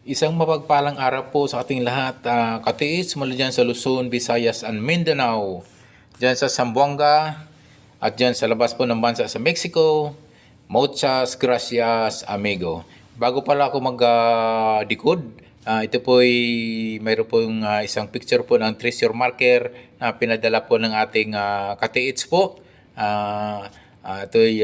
Isang mapagpalang araw po sa ating lahat, katiis mula dyan sa Luzon, Visayas, and Mindanao. Dyan sa Zamboanga at dyan sa labas po ng bansa sa Mexico. Muchas gracias, amigo. Bago pala ako mag-decode, ito po ay mayroon po isang picture po ng treasure marker na pinadala po ng ating katiits po. Ito ay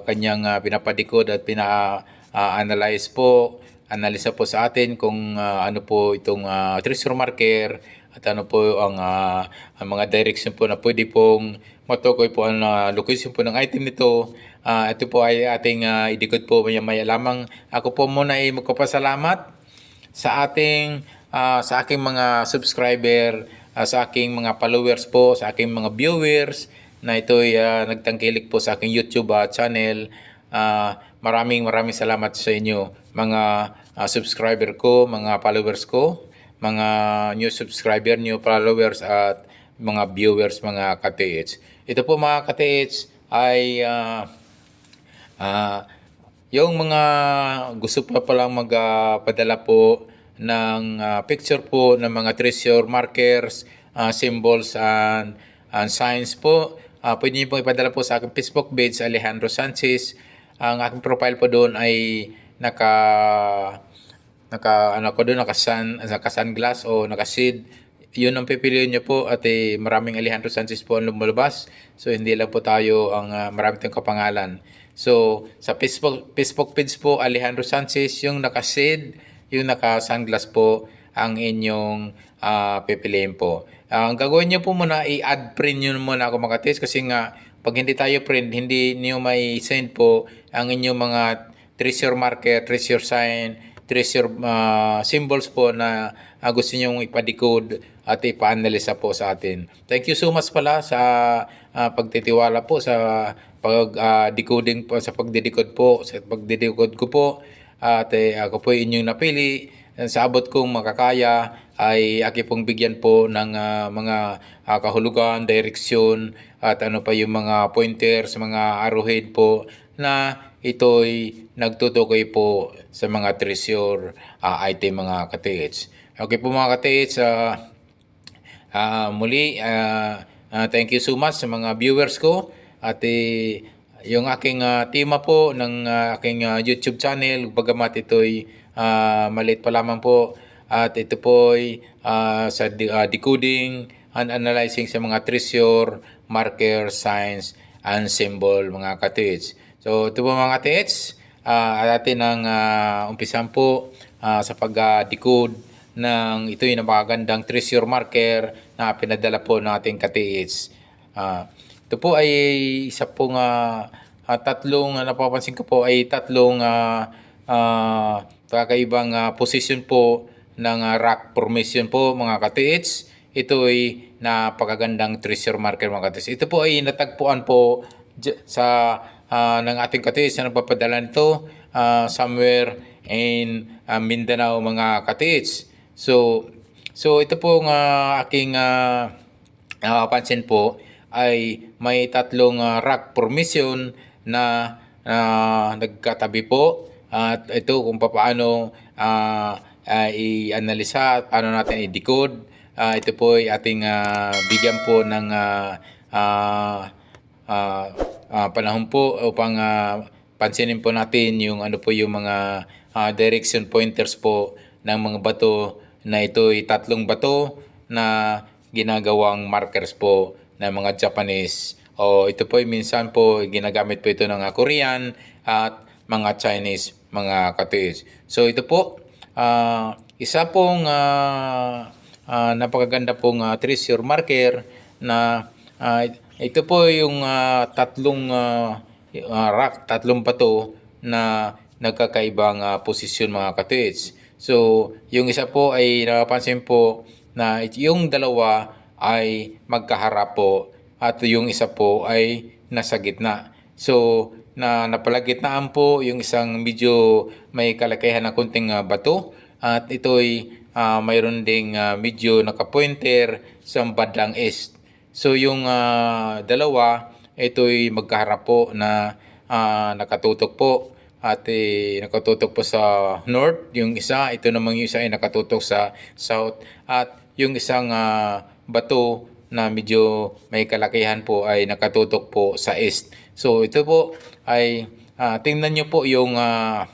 kanyang pinapadikod at pina-analyze po, analisa po sa atin kung ano po itong treasure marker at ano po ang mga direction po na pwede pong matukoy po ang location po ng item nito. Ito po ay ating idikot po maya-maya lamang. Ako po muna ay magpapasalamat sa aking mga subscriber, sa aking mga followers po, sa aking mga viewers na ito ay nagtangkilik po sa aking YouTube channel. Maraming salamat sa inyo mga subscriber ko, mga followers ko, mga new subscriber, new followers at mga viewers, mga ka-TH. Ito po mga ka-TH ay yung mga gusto pa palang magpadala po ng picture po ng mga treasure markers, symbols and signs po, pwede niyo pong ipadala po sa aking Facebook page, Alejandro Sanchez. Ang aking profile po doon ay naka sunglass o naka-shade. Yun ang pipiliin nyo po at maraming Alejandro Sanchez po ang lumalabas. So hindi lang po tayo ang marami tayong kapangalan. So sa Facebook page po Alejandro Sanchez, yung naka-shade, yung naka-sunglass po ang inyong pipiliin po. Ang gagawin nyo po muna, i-add friend nyo muna ako mga tis kasi nga pag hindi tayo friend, hindi niyo may send po ang inyong mga treasure marker, treasure sign, treasure symbols po na gusto niyo ipa-decode at ipa-analyze po sa atin. Thank you so much pala sa pagtitiwala po sa pag-decoding po, sa pagde-decode po, sa pagde-decode ko po. At ako po inyong napili. Sa abot kong makakaya ay aki pong bigyan po ng mga kahulugan, direksyon at ano pa yung mga pointers, mga arrowhead po na ito'y nagtutukoy po sa mga treasure item mga ka-TH. Okay po mga ka-TH, muli thank you so much sa mga viewers ko at yung aking tema po ng aking YouTube channel, bagamat ito'y maliit pa lamang po at ito po ay sa decoding and analyzing sa mga treasure, marker, signs, and symbol mga ka-TH. So ito po mga ka-TH, atin ang umpisan po sa pag-decode ng ito yung napakagandang treasure marker na pinadala po ng ating ka-TH. Ito po ay isa pong tatlong, napapansin ko po ay tatlong kakaibang position po ng rock formation po mga ka-TH. Ito ay napakagandang treasure marker mga ka-TH. Ito po ay natagpuan po sa ng ating ka-TH na nagpapadala nito somewhere in Mindanao mga ka-TH. So ito po ng aking pansin po ay may tatlong rock formation na nagkatabi po at ito kung paano i-analisa at paano natin i-decode. Ito po ay ating bigyan po ng panahon po upang pansinin po natin yung ano po yung mga direction pointers po ng mga bato na ito ay tatlong bato na ginagawang markers po ng mga Japanese o ito po ay minsan po ginagamit po ito ng Korean at mga Chinese mga ka-TH. So ito po isa pong napakaganda pong treasure marker na ito po yung tatlong tatlong bato na nagkakaibang posisyon mga ka-TH. So yung isa po ay napapansin po na yung dalawa ay magkaharap po at yung isa po ay nasa gitna. So napalagitnaan po yung isang medyo may kalakihan na kunting bato at ito ay mayroon ding medyo nakapointer sa bandang east. So yung dalawa ito ay magkaharap po na nakatutok po at nakatutok po sa north. Yung isa, ito namang yung isa ay nakatutok sa south. At yung isang bato na medyo may kalakihan po ay nakatutok po sa east. So ito po ay tingnan nyo po yung uh,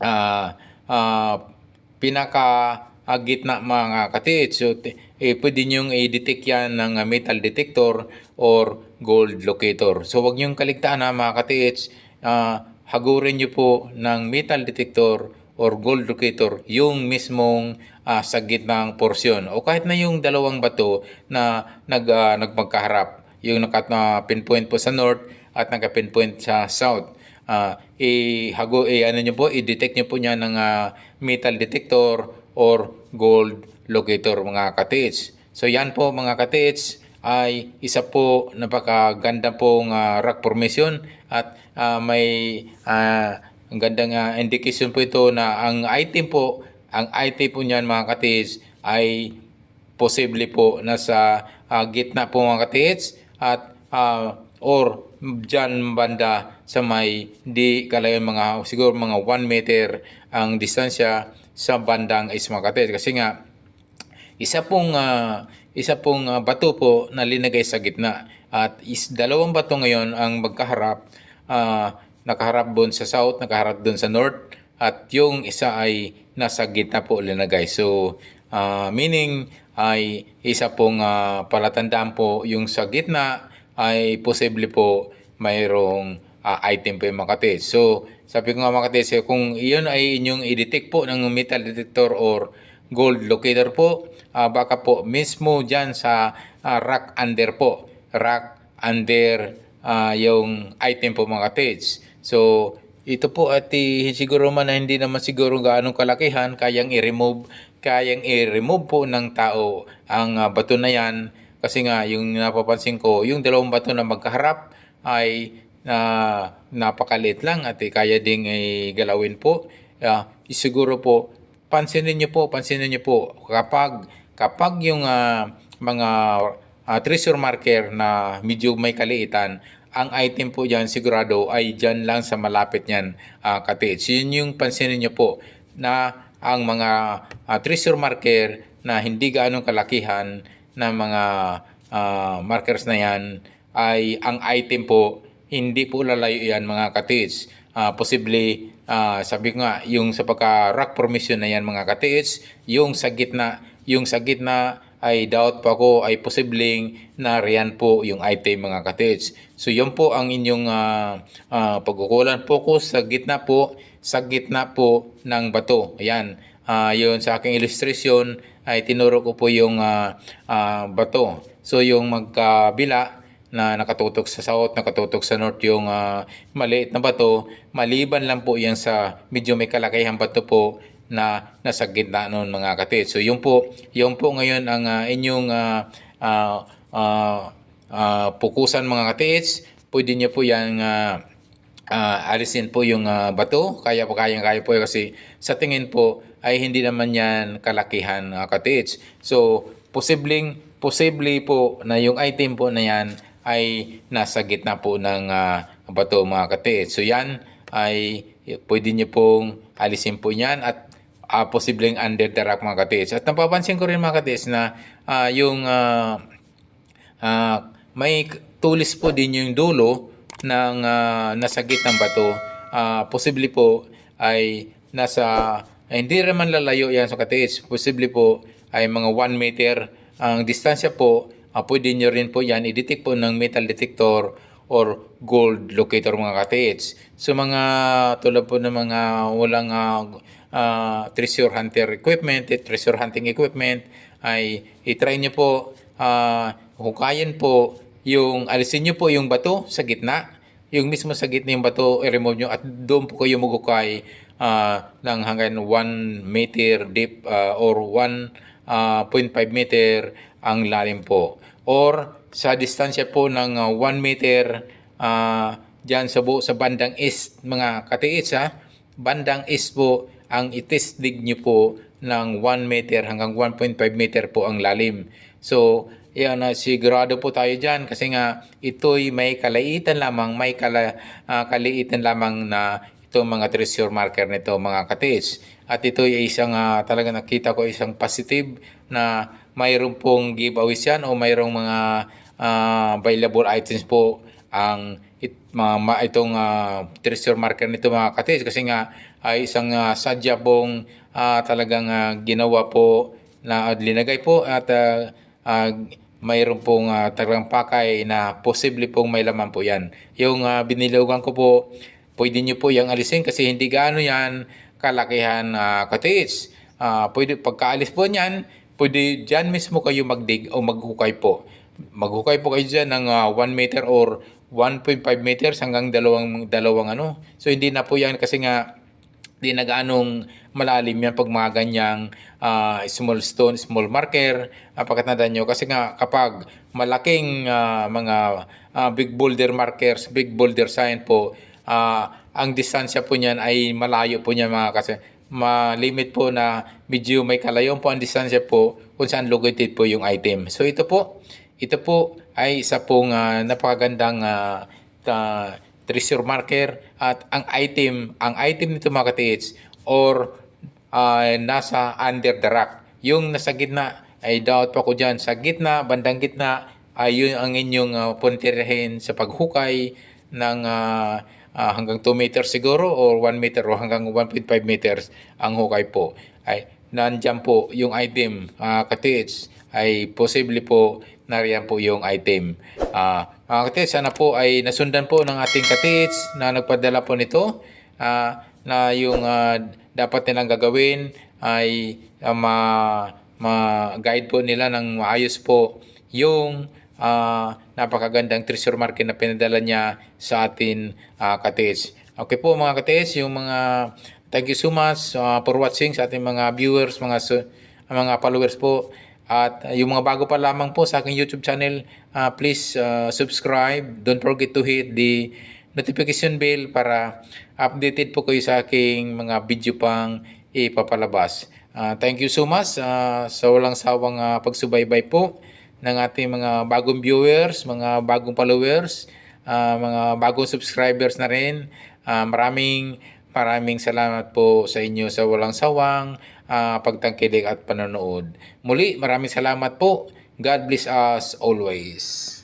uh, pinaka gitna mga katiits. So, pwede nyo i-detect yan ng metal detector or gold locator. So, wag nyo kaligtaan mga katiits. Hagurin nyo po ng metal detector or gold locator yung mismong sa gitnang porsyon. O kahit na yung dalawang bato na nagmagkaharap. Yung naka-pinpoint po sa north at naka-pinpoint sa south. Ano nyo po, i-detect nyo po niya ng metal detector or gold locator mga katiits. So yan po mga katiits ay isa po napakaganda pong rock formation at may gandang indication po ito na ang item po niyan mga katiits ay posible po nasa gitna po mga katiits at or dyan banda sa may di kalayo siguro mga 1 meter ang distansya sa bandang is mga katiits. Kasi nga isa pong bato po na linagay sa gitna at dalawang bato ngayon ang magkaharap, nakaharap doon sa south, nakaharap doon sa north at yung isa ay nasa gitna po linagay. So meaning ay isa pong palatandaan po yung sa gitna ay posible po mayroong item po yung mga katiits. So sabi ko nga mga katiits, kung iyon ay inyong i-detect po ng metal detector or gold locator po, baka po mismo dyan sa rock under po. Rock under yung item po mga katiits. So ito po at siguro man na hindi naman siguro gaano kalakihan, kayang i-remove po ng tao ang bato na yan. Kasi nga yung napapansin ko, yung dalawang bato na magkaharap ay napakaliit lang at kaya ding galawin po. Siguro po pansinin niyo po kapag yung mga treasure marker na medyo may kaliitan, ang item po diyan sigurado ay diyan lang sa malapit niyan katiits. Yun yung pansinin niyo po na ang mga treasure marker na hindi gaano kalakihan na mga markers na yan ay ang item po hindi po lalayo yan mga katiits. Posible sabi ko nga yung sa pagka-rock formation na yan mga katiits, yung sa gitna ay doubt pa ko ay posibleng na riyan po yung item mga katiits. So yun po ang inyong pagkukulan, focus sa gitna po ng bato. Ayan, yun sa aking illustration ay tinuro ko po yung bato. So yung magkabila na nakatutok sa south, nakatutok sa north yung maliit na bato, maliban lang po yan sa medyo may kalakihang bato po na nasa gitna noon mga katiits. So yun po ngayon ang inyong pukusan mga katiits. Pwede niyo po yan alisin po yung bato, kaya po kasi sa tingin po ay hindi naman yan kalakihan katiits. So posible po na yung item po na yan ay nasa gitna po ng bato mga katiits. So yan ay pwede niyo pong alisin po yan at posibleng under the rock mga katiits. At napapansin ko rin mga katiits na yung may tulis po din yung dulo ng nasa gitnang bato. Posible po ay hindi naman lalayo yan sa katiits. Posible po ay mga 1 meter ang distansya po. Pwede nyo rin po yan i-detect po ng metal detector or gold locator mga katiits. So mga tulad po ng mga walang treasure hunting equipment ay i-try nyo po, hukayin po yung alisin nyo po yung bato sa gitna. Yung mismo sa gitna yung bato i-remove nyo at doon po kayo magukay ng hanggang 1 meter deep or 1.5 meter ang lalim po. Or sa distansya po ng 1 meter dyan sa bandang east mga katiits bandang east po ang itestig nyo po ng 1 meter hanggang 1.5 meter po ang lalim. So yan, sigurado po tayo dyan kasi nga ito'y may kaliitan lamang na itong mga treasure marker nito mga katiits. At ito ay isang talaga nakita ko isang positive na mayroon pong giveaways yan o mayroong mga available items po ang itong treasure marker nito mga katiits, kasi nga ay isang sadya pong talagang ginawa po na linagay po at mayroon pong talagang pakay na posible pong may laman po yan. Yung binilugan ko po, pwede nyo po yung alisin kasi hindi gaano yan kalakihan katiits. Pwede pagkaalis po niyan, pwede dyan mismo kayo magdig o maghukay po. Maghukay po kayo dyan ng 1 meter or 1.5 meters hanggang dalawang ano. So hindi na po yan kasi nga di na gaanong malalim yan pag mga ganyang small stone, small marker, pagkatandaan nyo. Kasi nga kapag malaking mga big boulder markers, big boulder sign po, ang distansya po niyan ay malayo po niyan mga kasi malimit po na medyo may kalayon po ang distansya po kung saan located po yung item. So ito po ay isa pong napakagandang treasure marker at ang item nito mga katiits or nasa under the rock. Yung nasa gitna ay doubt pa ko dyan. Sa gitna, bandang gitna ay yun ang inyong puntirahin sa paghukay ng hanggang 2 meters siguro or 1 meter o hanggang 1.5 meters ang hukay po. Ay nandyan po yung item katiits ay posible po nariyan po yung item. Mga katiits, sana po ay nasundan po ng ating katiits na nagpadala po nito na yung dapat nilang gagawin ay ma-guide po nila ng maayos po yung napakagandang treasure market na pinadala niya sa atin katiits. Okay po mga katiits, yung mga thank you so much for watching sa ating mga viewers, mga followers po. At yung mga bago pa lamang po sa aking YouTube channel, please subscribe. Don't forget to hit the notification bell para updated po kayo sa aking mga video pang ipapalabas. Thank you so much sa walang sawang pagsubaybay po ng ating mga bagong viewers, mga bagong followers, mga bagong subscribers na rin. Maraming salamat po sa inyo sa walang sawang pagtangkilik at panonood. Muli, maraming salamat po. God bless us always.